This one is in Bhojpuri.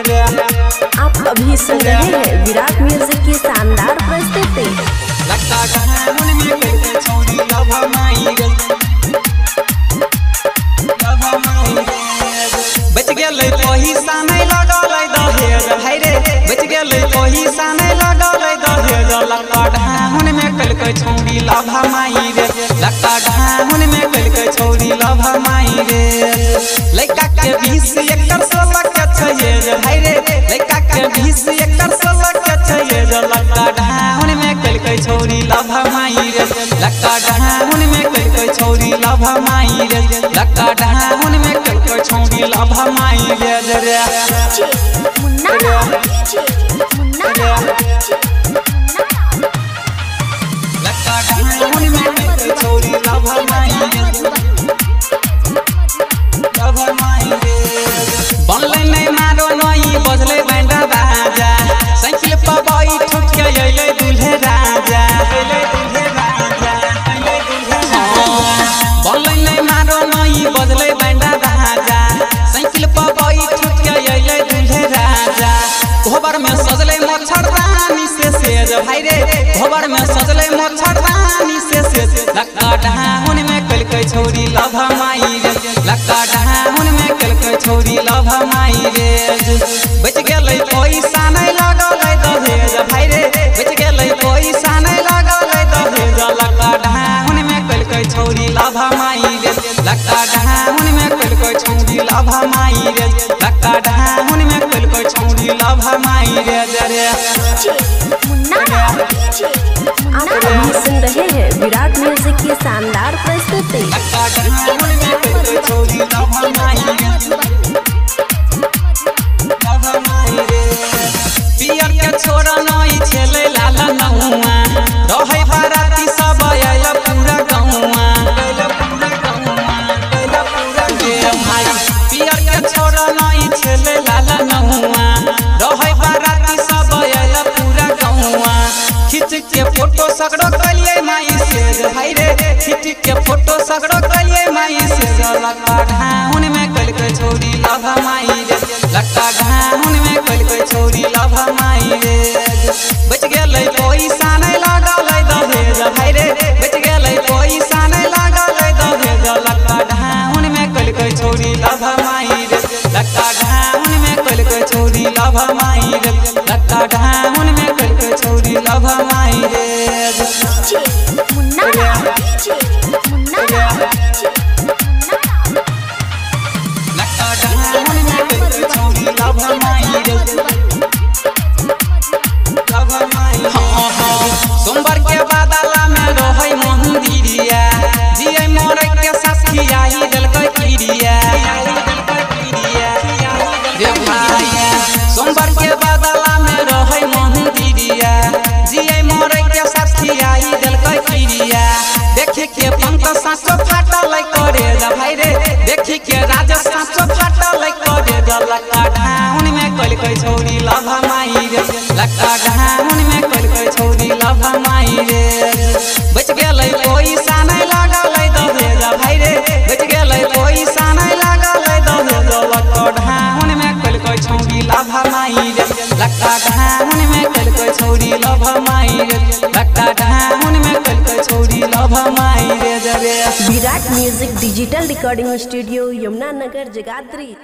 आप अभी सुन रहे हैं विराट म्यूजिक की शानदार प्रस्तुति। बच गेलै पैसा नहीं लगल दहेज है रे, बच गेलै पैसा नहीं लगल दहेज। लक्का ढाहुन में कलकै छौरी लभा माई रे, लक्का ढाहुन में कलकै छौरी लभा माई रे। लड़का के 20 एकड़ 16 के छैज है रे, लड़का के 20 एकड़ 16 के छैज। लक्का ढाहुन में कलकै छौरी लभा माई रे, लक्का ढाहुन में कलकै छौरी लभा माई रे, लक्का ढाहुन में कलकै छौरी लभा माई रे रे। लक्का ढाहुन में कलकै छौरी लभा माई रे, लभा माई रे। बनलै नहीं मारो नहीं बजलै बैंडा बाजा, साइकिल पर बैठ के अइलै दूल्हे राजा, अइलै दूल्हे राजा, अइलै दूल्हे राजा। बनलै नहीं मारो नहीं बजलै बैंडा बाजा, साइकिल पर बैठ के अइलै दूल्हे राजा। घोबर में सजलै मच्छरदानी से सेज भाई रे, घोबर में सजलै मच्छरदानी से सेज। लक्का ढाहुन में कलकै छौरी लभा माई रे, लक्का ढाहुन में कलकै छौरी लभा माई रे। बच गेलै पैसा नहीं लगल दहेज भाई रे, बच गेलै पैसा नहीं लगल दहेज। लक्का ढाहुन में कलकै छौरी लभा माई रे, लक्का ढाहुन में कलकै छौरी लभा माई रे, लक्का ढाहुन में कलकै छौरी लभा माई रे रे। आप अभी सुन रहे हैं विराट म्यूजिक की शानदार प्रस्तुति। लक्का ढाहुन में कलकै छौरी लभा माई रे, लभा माई रे। पियर के छोरा नहीं छेलै लाला नहुआ, रहै बाराती सब आयल पूरा गौआ, आयल पूरा गौआ, आयल पूरा गे भाई। पियर के छोरा नहीं छेलै लाला नहुआ, रहै बाराती सब आयल पूरा गौआ। खींच के फोटो सगड़ो कलिए माई से भाई रे, खींच के फोटो सगड़ो कलिए माई से। लक्का ढाहुन में कलकै छौरी लभा माई रे, लक्का ढाहुन में कलकै छौरी लभा माई रे। बच गेलै पैसा नहीं लगल दहेज भाई रे, बच गेलै पैसा नहीं लगल दहेज। लक्का ढाहुन में कलकै छौरी लभा माई रे, लक्का ढाहुन में कलकै छौरी लभा माई रे, लक्का ढाहुन में कलकै छौरी लभा माई रे। लक्का ढाहुन में कलकै छौरी लभा माई रे, लभा माई। हाँ हाँ सोमवार के बादला में रहै मंदिरिया, जियै मोरै के सखिया ही देलकै किरिया, रे भाई। सोमवार के बादला में रहै मंदिरिया, जियै मोरै के सखिया ही देलकै किरिया। देखि के पंख साँचो फाटल करे भाई रे, देखि के राज साँचो फाटल करे। लक्का ढाहुन में कलकै छौरी लभा माई रे, लक्का ढाहुन में कलकै छौरी लभा माई रे। बच गेलै पैसा नहीं लगल दहेज भाई रे, बच गेलै पैसा नहीं लगल दहेज। लक्का ढाहुन में कलकै छौरी लभा माई रे, लक्का ढाहुन में कलकै छौरी लभा माई रे, लक्का ढाहुन में कलकै छौरी लभा माई रे रे। Virat music digital recording studio Yamuna Nagar Jagadhri.